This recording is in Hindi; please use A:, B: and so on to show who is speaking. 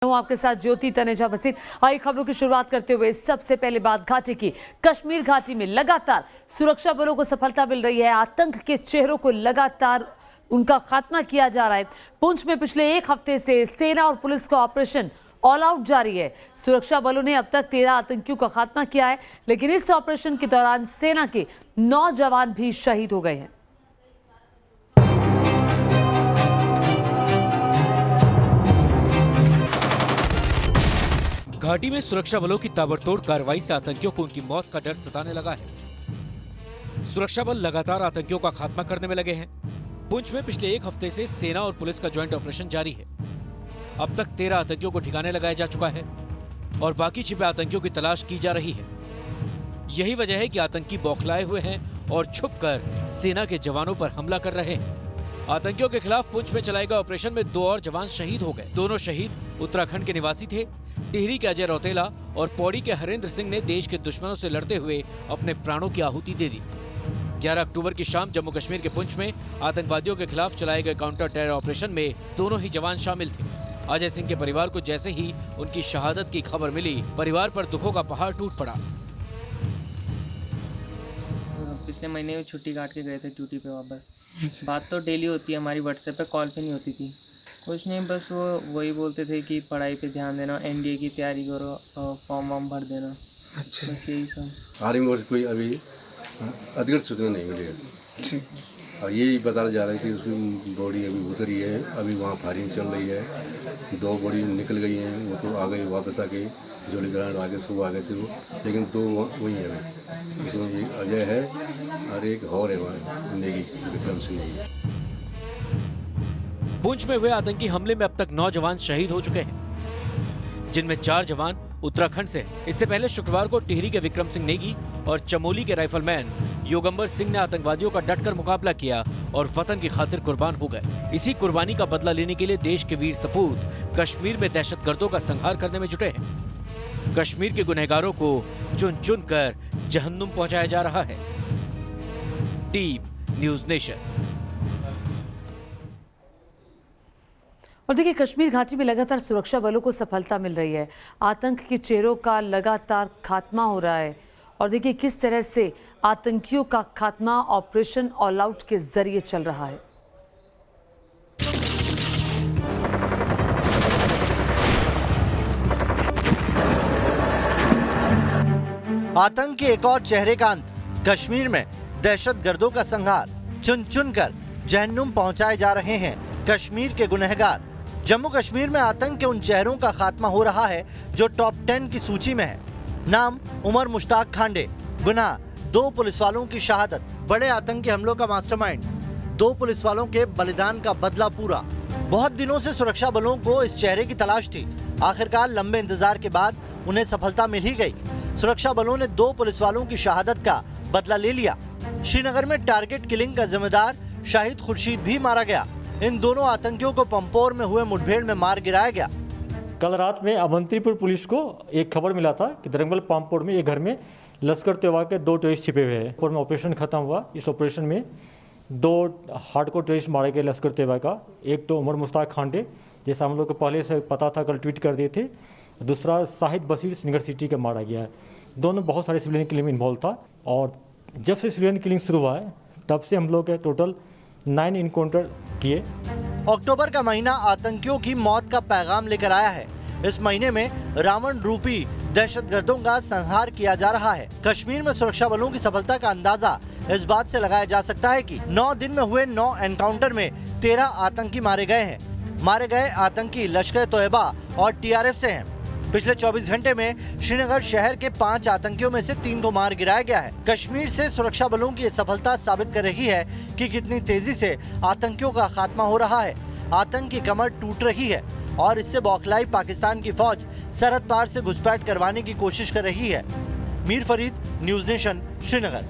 A: हूं आपके साथ ज्योति तनेजा मसीद। आई खबरों की शुरुआत करते हुए सबसे पहले बात घाटी की। कश्मीर घाटी में लगातार सुरक्षा बलों को सफलता मिल रही है। आतंक के चेहरों को लगातार उनका खात्मा किया जा रहा है। पुंछ में पिछले एक हफ्ते से सेना और पुलिस का ऑपरेशन ऑल आउट जारी है। सुरक्षा बलों ने अब तक 13 आतंकियों का खात्मा किया है, लेकिन इस ऑपरेशन के दौरान सेना के 9 जवान भी शहीद हो गए हैं।
B: घाटी में सुरक्षा बलों की ताबड़तोड़ कार्रवाई से आतंकियों को उनकी मौत का डर सताने लगा है। सुरक्षा बल लगातार आतंकियों का खात्मा करने में लगे हैं। पुंछ में पिछले एक हफ्ते से सेना और पुलिस का ज्वाइंट ऑपरेशन जारी है। अब तक 13 आतंकियों को ठिकाने लगाया जा चुका है और बाकी छिपे आतंकियों की तलाश की जा रही है। यही वजह है कि आतंकी बौखलाए हुए हैं और छुपकर सेना के जवानों पर हमला कर रहे हैं। आतंकियों के खिलाफ पुंछ में चलाए गए ऑपरेशन में 2 और जवान शहीद हो गए। दोनों शहीद उत्तराखंड के निवासी थे। टिहरी के अजय रौतेला और पौड़ी के हरेंद्र सिंह ने देश के दुश्मनों से लड़ते हुए अपने प्राणों की आहुति दे दी। 11 अक्टूबर की शाम जम्मू कश्मीर के पुंछ में आतंकवादियों के खिलाफ चलाए गए काउंटर टेरर ऑपरेशन में दोनों ही जवान शामिल थे। अजय सिंह के परिवार को जैसे ही उनकी शहादत की खबर मिली, परिवार पर दुखों का पहाड़ टूट पड़ा।
C: पिछले महीने में छुट्टी काट के गए थे ड्यूटी पे वापस। बात तो डेली होती है हमारी, व्हाट्सएप पे कॉल पे नहीं होती थी। कुछ नहीं, बस वो वही बोलते थे कि पढ़ाई पे ध्यान देना, एनडीए की तैयारी करो, फॉर्म वॉर्म भर देना। अच्छा, बस यही सब।
D: आर्मी में कोई अभी अधिकृत सूचना नहीं मिली है और यही बताया जा रहा है कि उसकी बॉडी अभी उतरी है। अभी वहाँ फायरिंग चल रही है। 2 बॉडी निकल गई हैं, वो तो आ गई वापस आके जोड़ी ग्राउंड आगे सुबह आ गए थे वो, लेकिन 2 वही है। इसमें एक अजय है और एक और है वहाँ नेगी विक्रम सिंह।
B: पुंछ में हुए आतंकी हमले में अब तक 9 जवान शहीद हो चुके हैं, जिनमें 4 जवान उत्तराखंड से हैं। इससे पहले शुक्रवार को टिहरी के विक्रम सिंह नेगी और चमोली के राइफलमैन योगंबर सिंह ने आतंकवादियों का डटकर मुकाबला किया और वतन की खातिर कुर्बान हो गए। इसी कुर्बानी का बदला लेने के लिए देश के वीर सपूत कश्मीर में दहशतगर्दों का संहार करने में जुटे हैं। कश्मीर के गुनहगारों को चुन चुन कर जहन्नुम पहुंचाया जा रहा है। Team news nation.
A: और देखिए, कश्मीर घाटी में लगातार सुरक्षा बलों को सफलता मिल रही है। आतंक के चेहरों का लगातार खात्मा हो रहा है और देखिए किस तरह से आतंकियों का खात्मा ऑपरेशन ऑल आउट के जरिए चल रहा है।
E: आतंक के एक और चेहरे का अंत। कश्मीर में दहशतगर्दों का संहार। चुन चुन कर जहन्नुम पहुंचाए जा रहे हैं कश्मीर के गुनहगार। जम्मू कश्मीर में आतंक के उन चेहरों का खात्मा हो रहा है जो टॉप 10 की सूची में है। नाम उमर मुश्ताक खांडे। गुनाह 2 पुलिस वालों की शहादत। बड़े आतंकी हमलों का मास्टरमाइंड। 2 पुलिस वालों के बलिदान का बदला पूरा। बहुत दिनों से सुरक्षा बलों को इस चेहरे की तलाश थी। आखिरकार लंबे इंतजार के बाद उन्हें सफलता मिल ही गई। सुरक्षा बलों ने 2 पुलिस वालों की शहादत का बदला ले लिया। श्रीनगर में टारगेट किलिंग का जिम्मेदार शाहिद खुर्शीद भी मारा गया। इन दोनों आतंकियों को पंपोर में हुए मुठभेड़ में मार गिराया गया।
F: कल रात में अवंतीपुर पुलिस को एक खबर मिला था कि दरंगल पंपोर में एक घर में लश्कर तैयबा के 2 टेररिस्ट छिपे हुए हैं। और में ऑपरेशन खत्म हुआ। इस ऑपरेशन में 2 हार्डकोर टेररिस्ट मारे गए लश्कर तैयबा का। एक तो उमर मुश्ताक खांडे, जैसा हम लोग को पहले से पता था, कल ट्वीट कर दिए थे। दूसरा शाहिद बशीर श्रीनगर सिटी का मारा गया है। दोनों बहुत सारे सिविलियन किलिंग में इन्वॉल्व था और जब से सिविलियन किलिंग शुरू हुआ है तब से हम लोग के टोटल 9 इनकाउंटर किए।
E: अक्टूबर का महीना आतंकियों की मौत का पैगाम लेकर आया है। इस महीने में रावण रूपी दहशतगर्दों का संहार किया जा रहा है। कश्मीर में सुरक्षा बलों की सफलता का अंदाजा इस बात से लगाया जा सकता है कि 9 दिन में हुए 9 एनकाउंटर में 13 आतंकी मारे गए हैं। मारे गए आतंकी लश्कर तैयबा और टीआरएफ से हैं। पिछले 24 घंटे में श्रीनगर शहर के 5 आतंकियों में से 3 को मार गिराया गया है। कश्मीर से सुरक्षा बलों की ये सफलता साबित कर रही है कि कितनी तेजी से आतंकियों का खात्मा हो रहा है। आतंक की कमर टूट रही है और इससे बौखलाई पाकिस्तान की फौज सरहद पार से घुसपैठ करवाने की कोशिश कर रही है। Mir Farid, news nation, Srinagar.